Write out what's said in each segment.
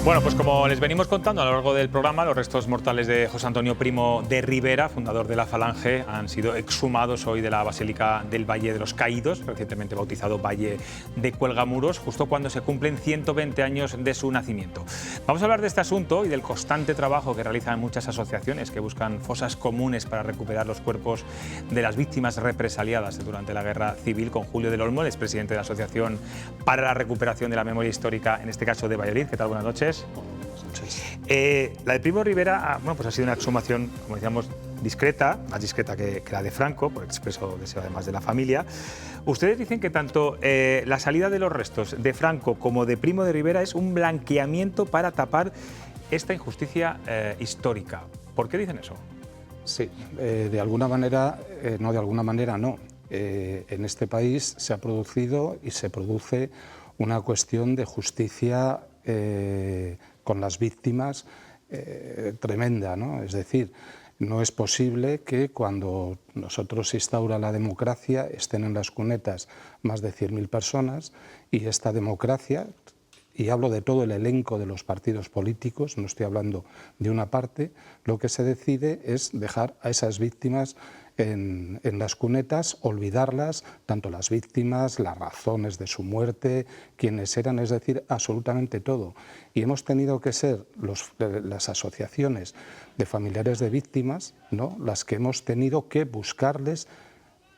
Bueno, pues como les venimos contando a lo largo del programa, los restos mortales de José Antonio Primo de Rivera, fundador de la Falange, han sido exhumados hoy de la Basílica del Valle de los Caídos, recientemente bautizado Valle de Cuelgamuros, justo cuando se cumplen 120 años de su nacimiento. Vamos a hablar de este asunto y del constante trabajo que realizan muchas asociaciones que buscan fosas comunes para recuperar los cuerpos de las víctimas represaliadas durante la Guerra Civil, con Julio del Olmo, el expresidente de la Asociación para la Recuperación de la Memoria Histórica, en este caso de Valladolid. ¿Qué tal? Buenas noches. La de Primo de Rivera pues ha sido una exhumación, como decíamos, discreta, más discreta que la de Franco, por expreso deseo además de la familia. Ustedes dicen que tanto la salida de los restos de Franco como de Primo de Rivera es un blanqueamiento para tapar esta injusticia histórica. ¿Por qué dicen eso? Sí, de alguna manera, no. En este país se ha producido y se produce una cuestión de justicia con las víctimas tremenda, ¿no? Es decir, no es posible que cuando nosotros se instaura la democracia estén en las cunetas más de 100.000 personas y esta democracia, y hablo de todo el elenco de los partidos políticos, no estoy hablando de una parte, lo que se decide es dejar a esas víctimas en las cunetas, olvidarlas, tanto las víctimas, las razones de su muerte, quiénes eran, es decir, absolutamente todo. Y hemos tenido que ser las asociaciones de familiares de víctimas, ¿no?, las que hemos tenido que buscarles.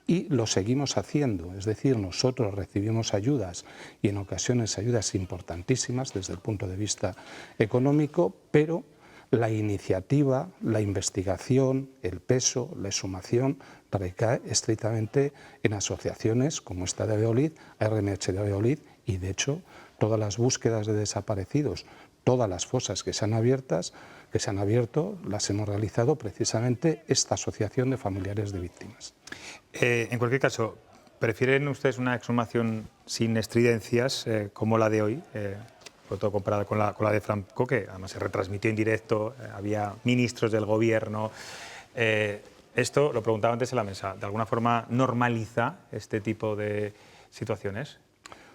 Y lo seguimos haciendo, es decir, nosotros recibimos ayudas y en ocasiones ayudas importantísimas desde el punto de vista económico, pero la iniciativa, la investigación, el peso, la exhumación recae estrictamente en asociaciones como esta de Valladolid, RMH de Valladolid, y de hecho todas las búsquedas de desaparecidos, todas las fosas que se han abierto, las hemos realizado precisamente esta asociación de familiares de víctimas. En cualquier caso, ¿prefieren ustedes una exhumación sin estridencias como la de hoy? Sobre todo comparada con la de Franco, que además se retransmitió en directo, había ministros del gobierno. Esto, lo preguntaba antes en la mesa, ¿de alguna forma normaliza este tipo de situaciones?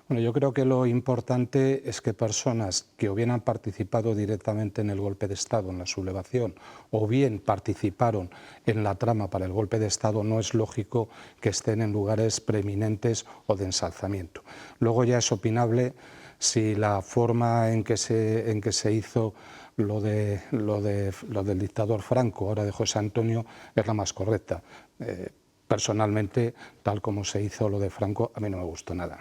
Bueno, yo creo que lo importante es que personas que o bien han participado directamente en el golpe de Estado, en la sublevación, o bien participaron en la trama para el golpe de Estado, no es lógico que estén en lugares preeminentes o de ensalzamiento. Luego ya es opinable si la forma en que se hizo lo del dictador Franco, ahora de José Antonio, es la más correcta. Personalmente, tal como se hizo lo de Franco, a mí no me gustó nada.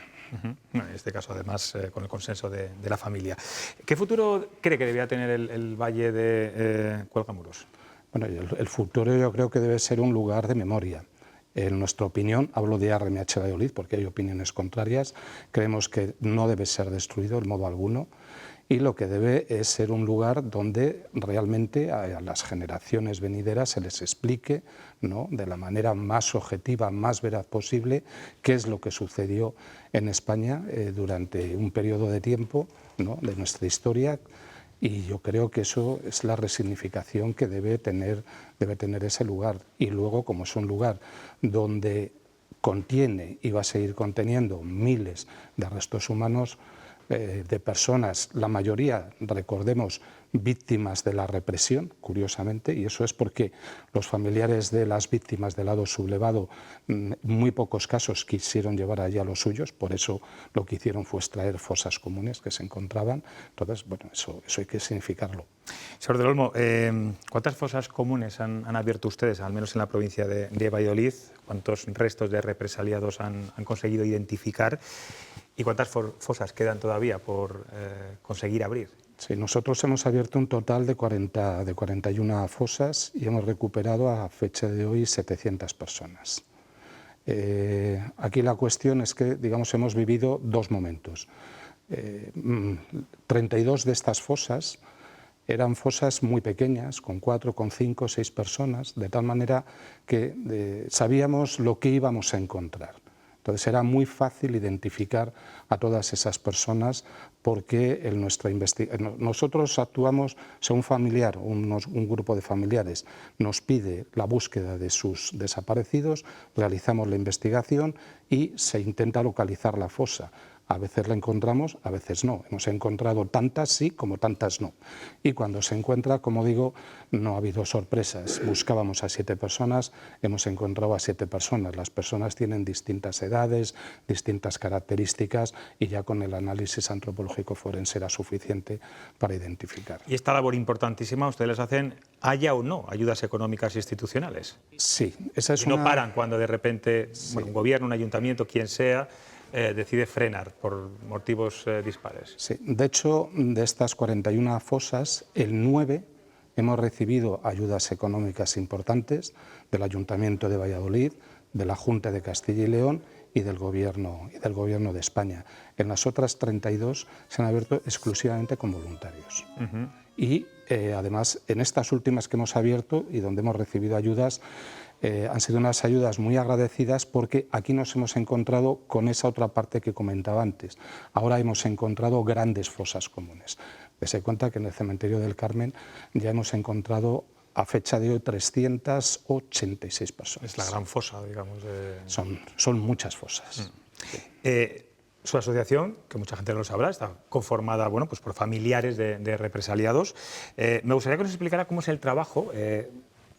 En este caso, además, con el consenso de la familia. ¿Qué futuro cree que debía tener el Valle de Cuelgamuros? Bueno, el futuro yo creo que debe ser un lugar de memoria. En nuestra opinión, hablo de RMH Valladolid porque hay opiniones contrarias, creemos que no debe ser destruido en modo alguno y lo que debe es ser un lugar donde realmente a las generaciones venideras se les explique, ¿no?, de la manera más objetiva, más veraz posible, qué es lo que sucedió en España durante un periodo de tiempo, ¿no?, de nuestra historia. Y yo creo que eso es la resignificación que debe tener ese lugar. Y luego, como es un lugar donde contiene y va a seguir conteniendo miles de restos humanos de personas, la mayoría, recordemos, víctimas de la represión, curiosamente, y eso es porque los familiares de las víctimas del lado sublevado, en muy pocos casos quisieron llevar allí a los suyos, por eso lo que hicieron fue extraer fosas comunes que se encontraban. Entonces, bueno, eso hay que significarlo. Señor del Olmo, ¿cuántas fosas comunes han abierto ustedes, al menos en la provincia de Valladolid? ¿Cuántos restos de represaliados han conseguido identificar? ¿Y cuántas fosas quedan todavía por conseguir abrir? Sí, nosotros hemos abierto un total de 41 fosas y hemos recuperado a fecha de hoy 700 personas. Aquí la cuestión es que, digamos, hemos vivido dos momentos. 32 de estas fosas eran fosas muy pequeñas, con 4, con 5, 6 personas, de tal manera que sabíamos lo que íbamos a encontrar. Entonces era muy fácil identificar a todas esas personas porque nosotros actuamos, si un familiar, un grupo de familiares nos pide la búsqueda de sus desaparecidos, realizamos la investigación y se intenta localizar la fosa. A veces la encontramos, a veces no. Hemos encontrado tantas sí como tantas no. Y cuando se encuentra, como digo, no ha habido sorpresas. Buscábamos a 7 personas, hemos encontrado a 7 personas. Las personas tienen distintas edades, distintas características y ya con el análisis antropológico forense era suficiente para identificar. Y esta labor importantísima, ustedes les hacen, haya o no, ayudas económicas institucionales. Sí, esa es y no paran cuando de repente bueno, un gobierno, un ayuntamiento, quien sea, decide frenar por motivos dispares. Sí, de hecho, de estas 41 fosas, el 9 hemos recibido ayudas económicas importantes del Ayuntamiento de Valladolid, de la Junta de Castilla y León y del Gobierno de España. En las otras 32 se han abierto exclusivamente con voluntarios. Y además, en estas últimas que hemos abierto y donde hemos recibido ayudas, han sido unas ayudas muy agradecidas porque aquí nos hemos encontrado con esa otra parte que comentaba antes. Ahora hemos encontrado grandes fosas comunes. Dese cuenta que en el cementerio del Carmen ya hemos encontrado a fecha de hoy 386 personas. Es la gran fosa, digamos. Son muchas fosas. Su asociación, que mucha gente no lo sabrá, está conformada bueno, pues por familiares de represaliados. Me gustaría que nos explicara cómo es el trabajo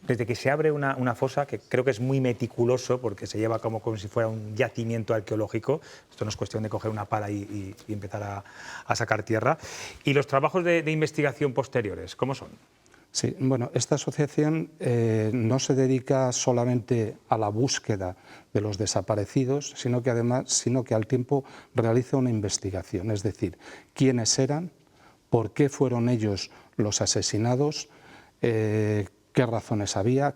desde que se abre una fosa, que creo que es muy meticuloso porque se lleva como si fuera un yacimiento arqueológico. Esto no es cuestión de coger una pala y empezar a sacar tierra. Y los trabajos de investigación posteriores, ¿cómo son? Sí, bueno, esta asociación no se dedica solamente a la búsqueda de los desaparecidos, sino que al tiempo realiza una investigación, es decir, quiénes eran, por qué fueron ellos los asesinados, qué razones había,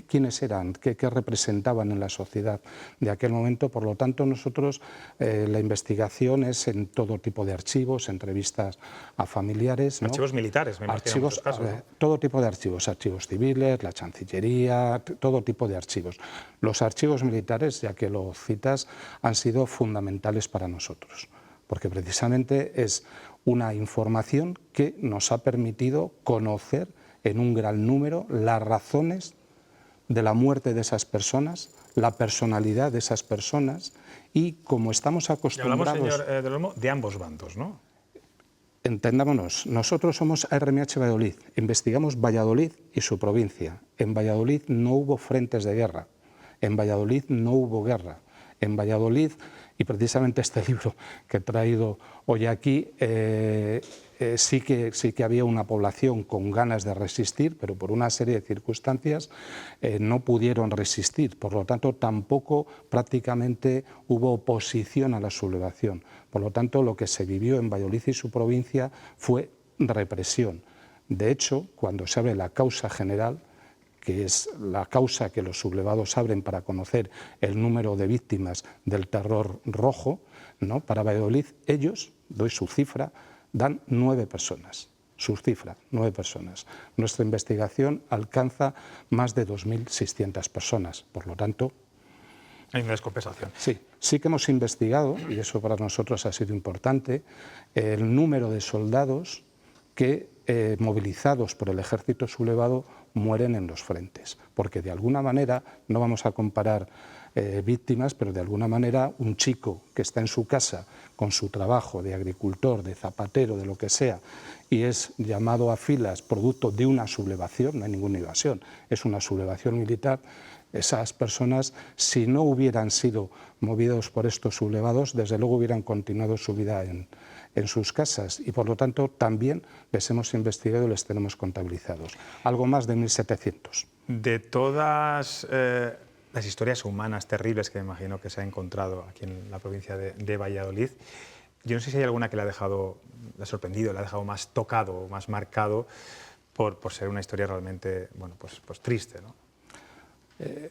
quiénes eran, qué representaban en la sociedad de aquel momento. Por lo tanto, nosotros la investigación es en todo tipo de archivos, entrevistas a familiares. Archivos militares, me imagino, en muchos casos, ¿no? Todo tipo de archivos civiles, la Chancillería, todo tipo de archivos. Los archivos militares, ya que lo citas, han sido fundamentales para nosotros, porque precisamente es una información que nos ha permitido conocer en un gran número las razones de la muerte de esas personas, la personalidad de esas personas y como estamos acostumbrados... Y hablamos, señor del Olmo, de ambos bandos, ¿no? Entendámonos, nosotros somos ARMH Valladolid, investigamos Valladolid y su provincia. En Valladolid no hubo frentes de guerra, en Valladolid no hubo guerra, en Valladolid, y precisamente este libro que he traído hoy aquí, sí que había una población con ganas de resistir, pero por una serie de circunstancias no pudieron resistir. Por lo tanto, tampoco prácticamente hubo oposición a la sublevación. Por lo tanto, lo que se vivió en Valladolid y su provincia fue represión. De hecho, cuando se abre la causa general, que es la causa que los sublevados abren para conocer el número de víctimas del terror rojo, ¿no? Para Valladolid, ellos, doy su cifra, dan 9 personas. Su cifra, 9 personas. Nuestra investigación alcanza más de 2.600 personas. Por lo tanto, hay una descompensación. Sí que hemos investigado, y eso para nosotros ha sido importante, el número de soldados que, movilizados por el ejército sublevado, mueren en los frentes. Porque de alguna manera, no vamos a comparar víctimas, pero de alguna manera un chico que está en su casa con su trabajo de agricultor, de zapatero, de lo que sea, y es llamado a filas producto de una sublevación, no hay ninguna invasión, es una sublevación militar. Esas personas, si no hubieran sido movidos por estos sublevados, desde luego hubieran continuado su vida en sus casas y por lo tanto también les hemos investigado y les tenemos contabilizados. Algo más de 1.700. De todas las historias humanas terribles que me imagino que se ha encontrado aquí en la provincia de Valladolid, yo no sé si hay alguna que le ha sorprendido, le ha dejado más tocado, más marcado por ser una historia realmente bueno, pues triste, ¿no?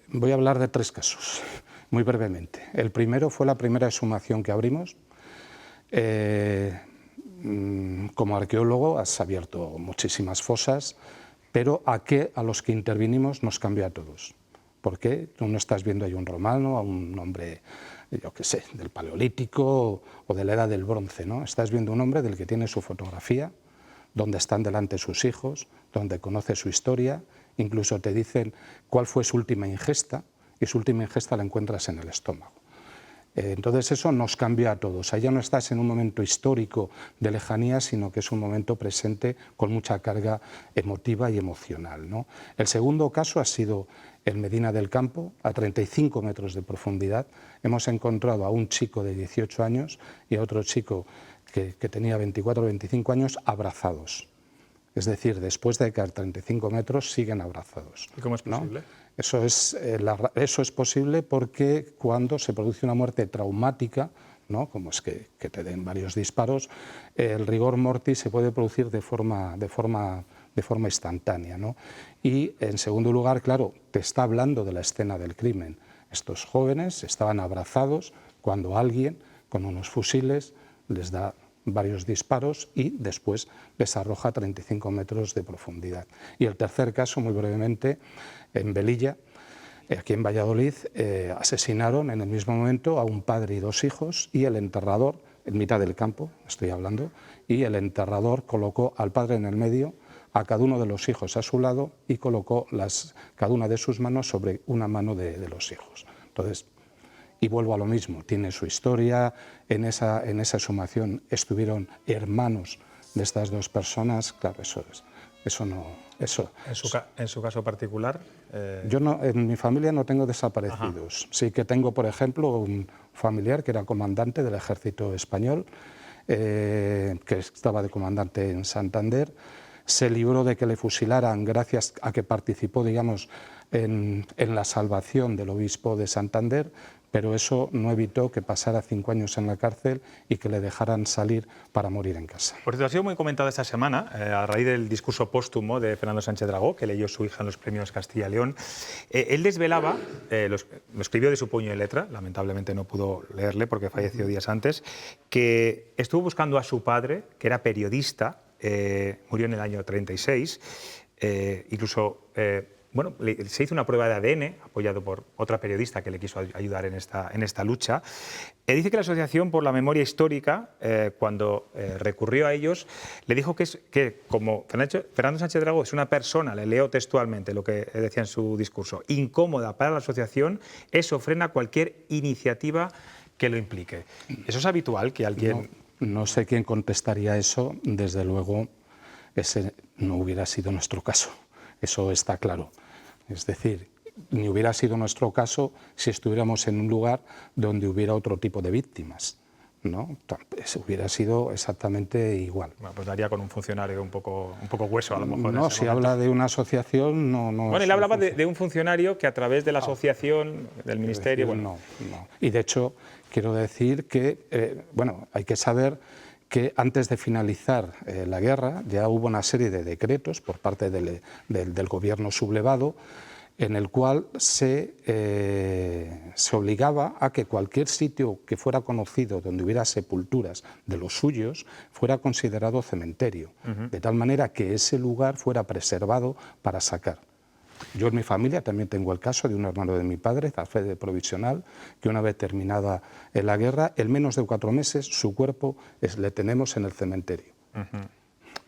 Voy a hablar de 3 casos, muy brevemente. El primero fue la primera exhumación que abrimos. Como arqueólogo has abierto muchísimas fosas, pero a los que intervinimos nos cambió a todos. ¿Por qué? Tú no estás viendo ahí un romano, a un hombre, yo qué sé, del Paleolítico o de la Edad del Bronce, ¿no? Estás viendo un hombre del que tiene su fotografía, donde están delante sus hijos, donde conoce su historia, incluso te dicen cuál fue su última ingesta, y su última ingesta la encuentras en el estómago. Entonces eso nos cambia a todos. Ahí ya no estás en un momento histórico de lejanía, sino que es un momento presente con mucha carga emotiva y emocional, ¿no? El segundo caso ha sido en Medina del Campo, a 35 metros de profundidad. Hemos encontrado a un chico de 18 años y a otro chico que tenía 24 o 25 años abrazados. Es decir, después de caer 35 metros siguen abrazados. ¿Y cómo es posible? ¿No? Eso es posible porque cuando se produce una muerte traumática, ¿no? Como es que te den varios disparos, el rigor mortis se puede producir de forma instantánea, ¿no? Y en segundo lugar, claro, te está hablando de la escena del crimen. Estos jóvenes estaban abrazados cuando alguien con unos fusiles les da varios disparos y después les arroja a 35 metros de profundidad. Y el tercer caso, muy brevemente, en Velilla, aquí en Valladolid, asesinaron en el mismo momento a un padre y dos hijos y el enterrador, en mitad del campo estoy hablando, y el enterrador colocó al padre en el medio, a cada uno de los hijos a su lado y colocó cada una de sus manos sobre una mano de los hijos. Entonces, y vuelvo a lo mismo, tiene su historia, en esa exhumación estuvieron hermanos de estas dos personas, claro, eso no... ¿En su caso particular? Yo en mi familia no tengo desaparecidos. Ajá. Sí que tengo, por ejemplo, un familiar que era comandante del Ejército Español, que estaba de comandante en Santander, se libró de que le fusilaran gracias a que participó, digamos, en la salvación del obispo de Santander, pero eso no evitó que pasara 5 años en la cárcel y que le dejaran salir para morir en casa. Por cierto, ha sido muy comentada esta semana, a raíz del discurso póstumo de Fernando Sánchez Dragó, que leyó su hija en los premios Castilla y León. Él desvelaba, lo escribió de su puño y letra, lamentablemente no pudo leerle porque falleció días antes, que estuvo buscando a su padre, que era periodista, murió en el año 36, incluso... Bueno, se hizo una prueba de ADN, apoyado por otra periodista que le quiso ayudar en esta lucha. Dice que la Asociación por la Memoria Histórica, cuando recurrió a ellos, le dijo que como Fernando Sánchez Dragó es una persona, le leo textualmente lo que decía en su discurso, incómoda para la asociación, eso frena cualquier iniciativa que lo implique. ¿Eso es habitual que alguien...? No sé quién contestaría eso, desde luego ese no hubiera sido nuestro caso, eso está claro. Es decir, ni hubiera sido nuestro caso si estuviéramos en un lugar donde hubiera otro tipo de víctimas, ¿no? Hubiera sido exactamente igual. Bueno, pues daría con un funcionario un poco hueso, a lo mejor. No, si habla de una asociación, no... Bueno, él hablaba de un funcionario que a través de la asociación, del ministerio... Decir, bueno. No. Y de hecho, quiero decir que, bueno, hay que saber que antes de finalizar la guerra ya hubo una serie de decretos por parte del gobierno sublevado en el cual se obligaba a que cualquier sitio que fuera conocido donde hubiera sepulturas de los suyos fuera considerado cementerio, de tal manera que ese lugar fuera preservado para sacar. Yo en mi familia también tengo el caso de un hermano de mi padre, Alfredo Provisional, que una vez terminada la guerra, en menos de 4 meses su cuerpo le tenemos en el cementerio.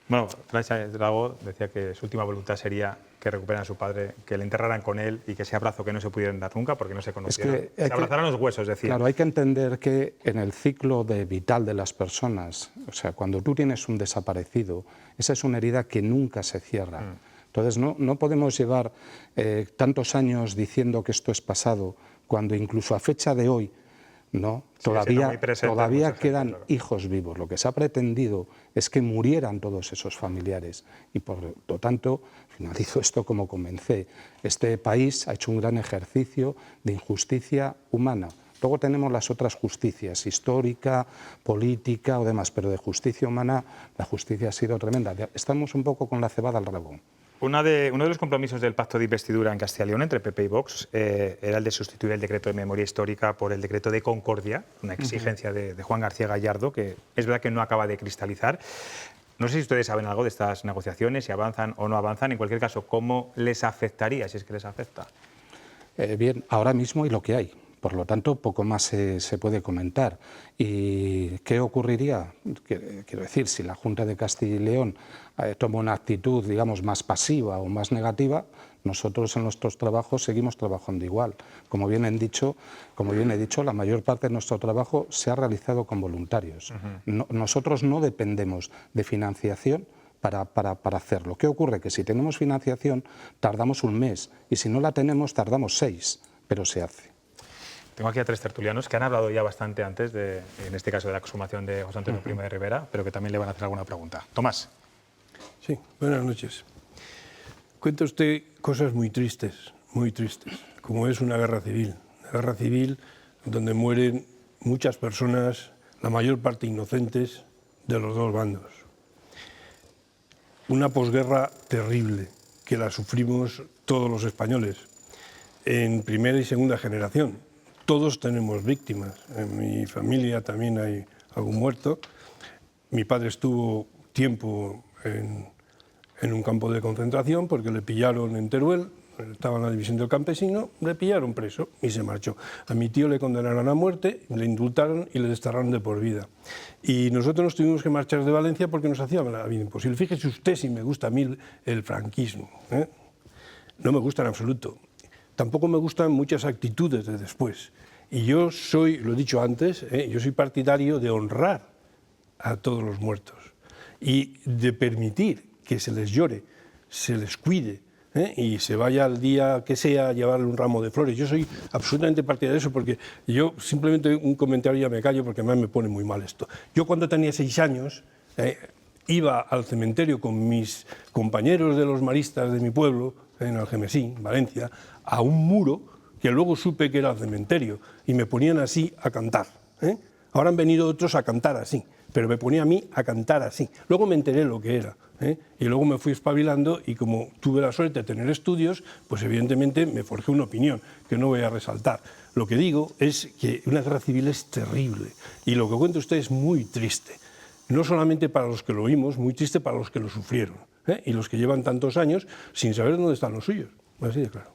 Bueno, Sánchez Dragó decía que su última voluntad sería que recuperaran a su padre, que le enterraran con él y que ese abrazo que no se pudieran dar nunca porque no se conocieron. Se abrazaran los huesos, decía. Claro, hay que entender que en el ciclo vital de las personas, o sea, cuando tú tienes un desaparecido, esa es una herida que nunca se cierra. Entonces no podemos llevar tantos años diciendo que esto es pasado, cuando incluso a fecha de hoy no, todavía quedan gente, claro, hijos vivos. Lo que se ha pretendido es que murieran todos esos familiares y por lo tanto, finalizo esto como comencé, este país ha hecho un gran ejercicio de injusticia humana. Luego tenemos las otras justicias, histórica, política o demás, pero de justicia humana la justicia ha sido tremenda. Estamos un poco con la cebada al rabo. Uno de los compromisos del pacto de investidura en Castilla y León entre PP y Vox era el de sustituir el decreto de memoria histórica por el decreto de concordia, una exigencia de Juan García Gallardo, que es verdad que no acaba de cristalizar. No sé si ustedes saben algo de estas negociaciones, si avanzan o no avanzan. En cualquier caso, ¿cómo les afectaría, si es que les afecta? Bien, ahora mismo y lo que hay, Por lo tanto, poco más se puede comentar. ¿Y qué ocurriría? Quiero decir, si la Junta de Castilla y León toma una actitud, digamos, más pasiva o más negativa, nosotros en nuestros trabajos seguimos trabajando igual. Como bien he dicho, la mayor parte de nuestro trabajo se ha realizado con voluntarios. Nosotros no dependemos de financiación para hacerlo. ¿Qué ocurre? Que si tenemos financiación tardamos un mes y si no la tenemos tardamos 6, pero se hace. Tengo aquí a 3 tertulianos que han hablado ya bastante antes, en este caso de la exhumación de José Antonio Primo de Rivera, pero que también le van a hacer alguna pregunta. Tomás. Sí, buenas noches. Cuenta usted cosas muy tristes, como es una guerra civil donde mueren muchas personas, la mayor parte inocentes, de los dos bandos. Una posguerra terrible, que la sufrimos todos los españoles, en primera y segunda generación. Todos tenemos víctimas. En mi familia también hay algún muerto. Mi padre estuvo tiempo en un campo de concentración porque le pillaron en Teruel, estaba en la división del campesino, le pillaron preso y se marchó. A mi tío le condenaron a muerte, le indultaron y le desterraron de por vida. Y nosotros nos tuvimos que marchar de Valencia porque nos hacía la vida imposible. Fíjese usted si me gusta a mí el franquismo, ¿eh? No me gusta en absoluto. Tampoco me gustan muchas actitudes de después. Y yo soy, lo he dicho antes, yo soy partidario de honrar a todos los muertos y de permitir que se les llore, se les cuide, y se vaya al día que sea a llevarle un ramo de flores. Yo soy absolutamente partidario de eso porque yo simplemente un comentario ya me callo porque además me pone muy mal esto. Yo cuando tenía 6 años iba al cementerio con mis compañeros de los maristas de mi pueblo, en Algemesí, Valencia, a un muro que luego supe que era el cementerio y me ponían así a cantar. Ahora han venido otros a cantar así, pero me ponía a mí a cantar así. Luego me enteré lo que era, y luego me fui espabilando y como tuve la suerte de tener estudios, pues evidentemente me forjé una opinión que no voy a resaltar. Lo que digo es que una guerra civil es terrible y lo que cuenta usted es muy triste. No solamente para los que lo oímos, muy triste para los que lo sufrieron, y los que llevan tantos años sin saber dónde están los suyos. Así de claro.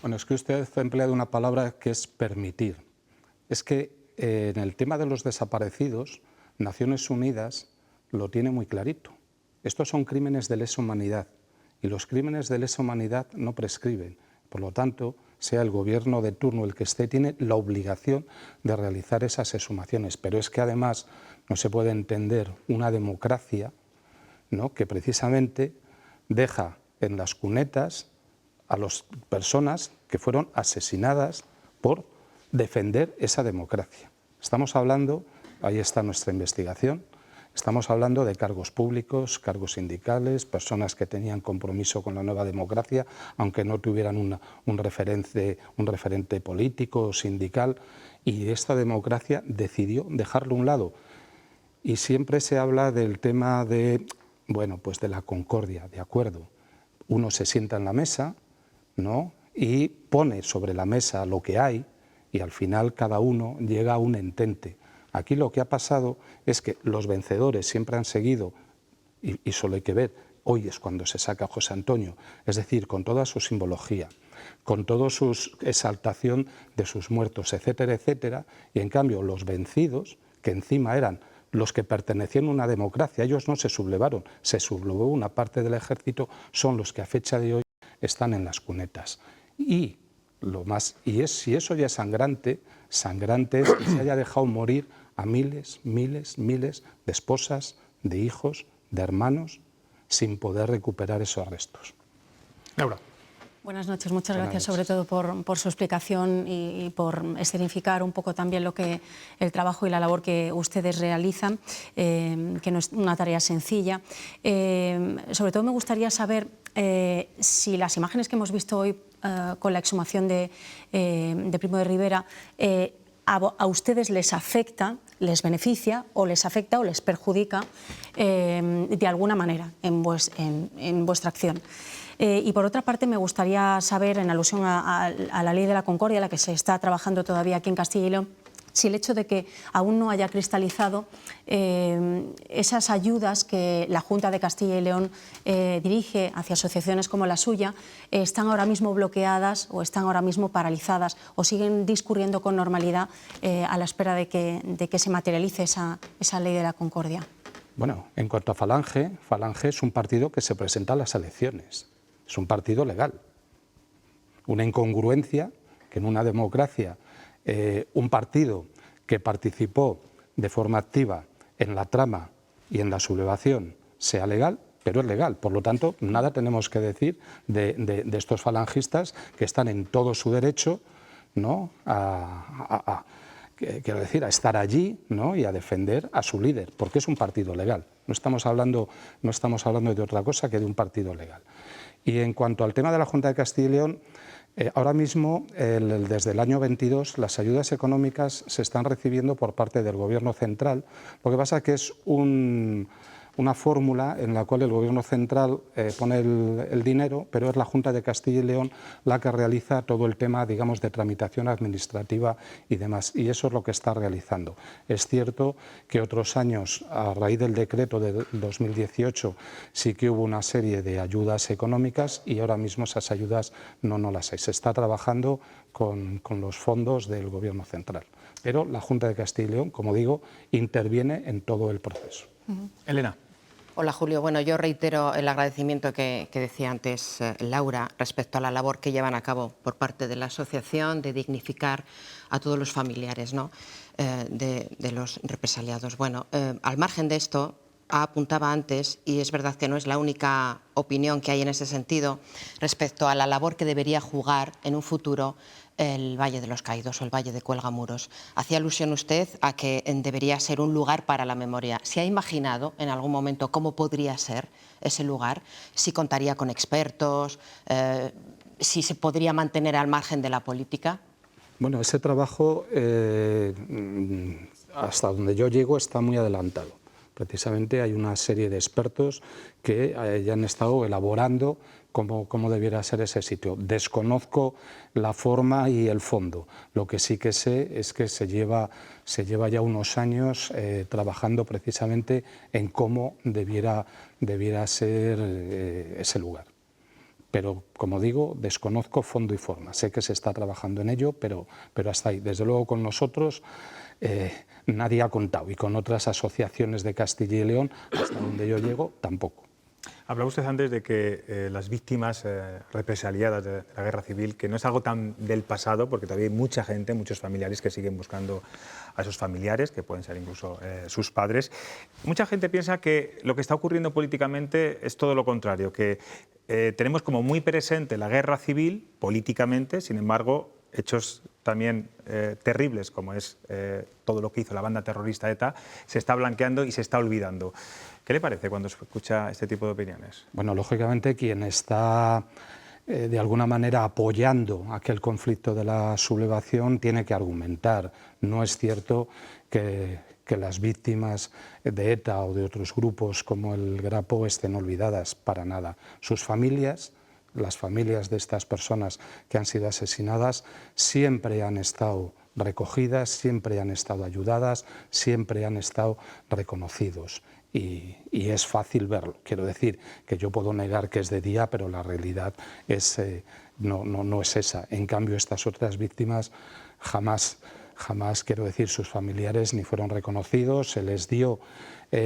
Bueno, es que usted ha empleado una palabra que es permitir. Es que en el tema de los desaparecidos, Naciones Unidas lo tiene muy clarito. Estos son crímenes de lesa humanidad y los crímenes de lesa humanidad no prescriben. Por lo tanto, sea el gobierno de turno el que esté, tiene la obligación de realizar esas exhumaciones. Pero es que además no se puede entender una democracia, ¿no?, que precisamente deja en las cunetas a las personas que fueron asesinadas por defender esa democracia. Estamos hablando, ahí está nuestra investigación, estamos hablando de cargos públicos, cargos sindicales, personas que tenían compromiso con la nueva democracia, aunque no tuvieran un referente político o sindical, y esta democracia decidió dejarlo a un lado. Y siempre se habla del tema de, bueno, pues de la concordia, de acuerdo. Uno se sienta en la mesa, ¿no?, y pone sobre la mesa lo que hay y al final cada uno llega a un entente. Aquí lo que ha pasado es que los vencedores siempre han seguido, y solo hay que ver, hoy es cuando se saca José Antonio, es decir, con toda su simbología, con toda su exaltación de sus muertos, etcétera, etcétera, y en cambio los vencidos, que encima eran los que pertenecían a una democracia, ellos no se sublevaron, se sublevó una parte del ejército, son los que a fecha de hoy están en las cunetas. Y si eso ya es sangrante, sangrante es que se haya dejado morir a miles de esposas, de hijos, de hermanos, sin poder recuperar esos restos. Laura. Buenas noches, muchas gracias sobre todo por su explicación y por escenificar un poco también el trabajo y la labor que ustedes realizan, que no es una tarea sencilla. Sobre todo me gustaría saber si las imágenes que hemos visto hoy con la exhumación de Primo de Rivera a ustedes les afecta, les beneficia o les afecta o les perjudica de alguna manera en vuestra acción. Y por otra parte me gustaría saber, en alusión a la Ley de la Concordia, la que se está trabajando todavía aquí en Castilla y León, si el hecho de que aún no haya cristalizado esas ayudas que la Junta de Castilla y León dirige hacia asociaciones como la suya están ahora mismo bloqueadas o están ahora mismo paralizadas o siguen discurriendo con normalidad a la espera de que se materialice esa ley de la concordia. Bueno, en cuanto a Falange, Falange es un partido que se presenta a las elecciones, es un partido legal. Una incongruencia que en una democracia un partido que participó de forma activa en la trama y en la sublevación sea legal, pero es legal. Por lo tanto, nada tenemos que decir de estos falangistas que están en todo su derecho, ¿no?, quiero decir, a estar allí, ¿no?, y a defender a su líder, porque es un partido legal. No estamos hablando de otra cosa que de un partido legal. Y en cuanto al tema de la Junta de Castilla y León, ahora mismo, desde el año 22, las ayudas económicas se están recibiendo por parte del Gobierno central. Lo que pasa es que es una fórmula en la cual el Gobierno central pone el dinero, pero es la Junta de Castilla y León la que realiza todo el tema, digamos, de tramitación administrativa y demás, y eso es lo que está realizando. Es cierto que otros años, a raíz del decreto de 2018, sí que hubo una serie de ayudas económicas y ahora mismo esas ayudas no las hay. Se está trabajando con los fondos del Gobierno central, pero la Junta de Castilla y León, como digo, interviene en todo el proceso. Elena. Hola, Julio. Bueno, yo reitero el agradecimiento que decía antes Laura respecto a la labor que llevan a cabo por parte de la asociación de dignificar a todos los familiares, ¿no?, de los represaliados. Bueno, al margen de esto, apuntaba antes, y es verdad que no es la única opinión que hay en ese sentido, respecto a la labor que debería jugar en un futuro el Valle de los Caídos o el Valle de Cuelgamuros. Hacía alusión usted a que debería ser un lugar para la memoria. ¿Se ha imaginado en algún momento cómo podría ser ese lugar? ¿Si contaría con expertos? ¿Si se podría mantener al margen de la política? Bueno, ese trabajo, hasta donde yo llego, está muy adelantado. Precisamente hay una serie de expertos que ya han estado elaborando cómo debiera ser ese sitio. Desconozco la forma y el fondo. Lo que sí que sé es que se lleva ya unos años trabajando precisamente en cómo debiera ser ese lugar. Pero, como digo, desconozco fondo y forma. Sé que se está trabajando en ello, pero hasta ahí. Desde luego, con nosotros nadie ha contado, y con otras asociaciones de Castilla y León, hasta donde yo llego, tampoco. Hablaba usted antes de que las víctimas represaliadas de la guerra civil, que no es algo tan del pasado, porque todavía hay mucha gente, muchos familiares que siguen buscando a esos familiares, que pueden ser incluso sus padres. Mucha gente piensa que lo que está ocurriendo políticamente es todo lo contrario, que tenemos como muy presente la guerra civil políticamente, sin embargo, hechos también terribles, como es todo lo que hizo la banda terrorista ETA, se está blanqueando y se está olvidando. ¿Qué le parece cuando escucha este tipo de opiniones? Bueno, lógicamente quien está de alguna manera apoyando aquel conflicto de la sublevación tiene que argumentar. No es cierto que las víctimas de ETA o de otros grupos como el Grapo estén olvidadas, para nada. Sus familias, las familias de estas personas que han sido asesinadas, siempre han estado recogidas, siempre han estado ayudadas, siempre han estado reconocidos. Y es fácil verlo. Quiero decir que yo puedo negar que es de día, pero la realidad no es esa. En cambio, estas otras víctimas jamás, quiero decir, sus familiares ni fueron reconocidos, se les dio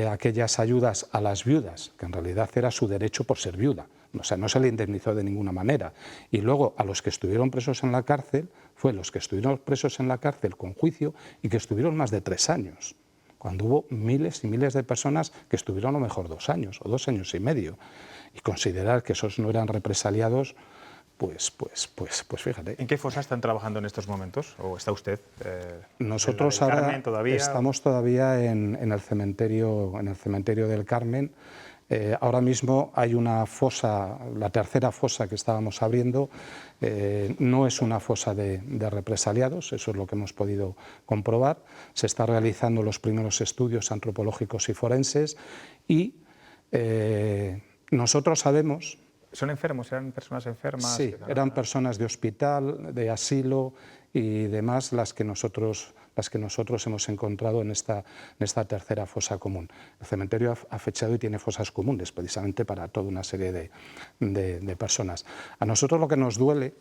aquellas ayudas a las viudas, que en realidad era su derecho por ser viuda. O sea, no se le indemnizó de ninguna manera. Y luego a los que estuvieron presos en la cárcel, fue los que estuvieron presos en la cárcel con juicio y que estuvieron más de 3 años. Cuando hubo miles y miles de personas que estuvieron a lo mejor 2 años o 2 años y medio. Y considerar que esos no eran represaliados, pues fíjate. ¿En qué fosa están trabajando en estos momentos? ¿O está usted? Nosotros ahora estamos todavía en el cementerio del Carmen. Ahora mismo hay una fosa, la tercera fosa que estábamos abriendo, no es una fosa de represaliados, eso es lo que hemos podido comprobar. Se están realizando los primeros estudios antropológicos y forenses y nosotros sabemos ¿Son enfermos? ¿Eran personas enfermas? Sí, eran personas de hospital, de asilo y demás las que nosotros hemos encontrado en esta tercera fosa común. El cementerio ha fechado y tiene fosas comunes, precisamente para toda una serie de personas. A nosotros lo que nos duele,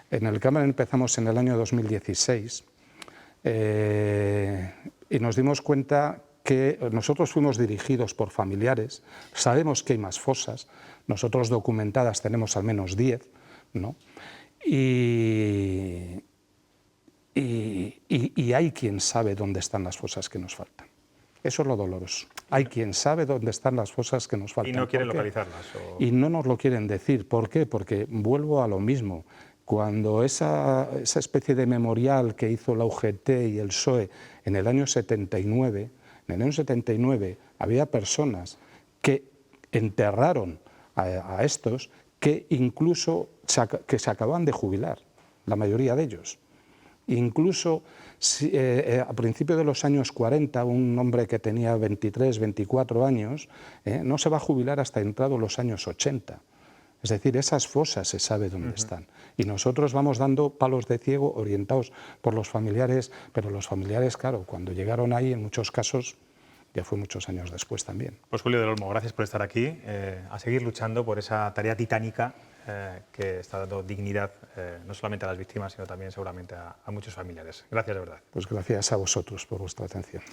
en el Cameron empezamos en el año 2016 y nos dimos cuenta que nosotros fuimos dirigidos por familiares, sabemos que hay más fosas, nosotros documentadas tenemos al menos 10, ¿no? Y hay quien sabe dónde están las fosas que nos faltan. Eso es lo doloroso. Hay quien sabe dónde están las fosas que nos faltan. ¿Y no quieren localizarlas? Y no nos lo quieren decir. ¿Por qué? Porque vuelvo a lo mismo. Cuando esa especie de memorial que hizo la UGT y el PSOE en el año 79, había personas que enterraron a estos que incluso se acababan de jubilar, la mayoría de ellos. Incluso a principios de los años 40, un hombre que tenía 23, 24 años, no se va a jubilar hasta entrados los años 80. Es decir, esas fosas se sabe dónde están. Y nosotros vamos dando palos de ciego orientados por los familiares, pero los familiares, claro, cuando llegaron ahí, en muchos casos, ya fue muchos años después también. Pues Julio del Olmo, gracias por estar aquí, a seguir luchando por esa tarea titánica que está dando dignidad no solamente a las víctimas, sino también seguramente a muchos familiares. Gracias, de verdad. Pues gracias a vosotros por vuestra atención.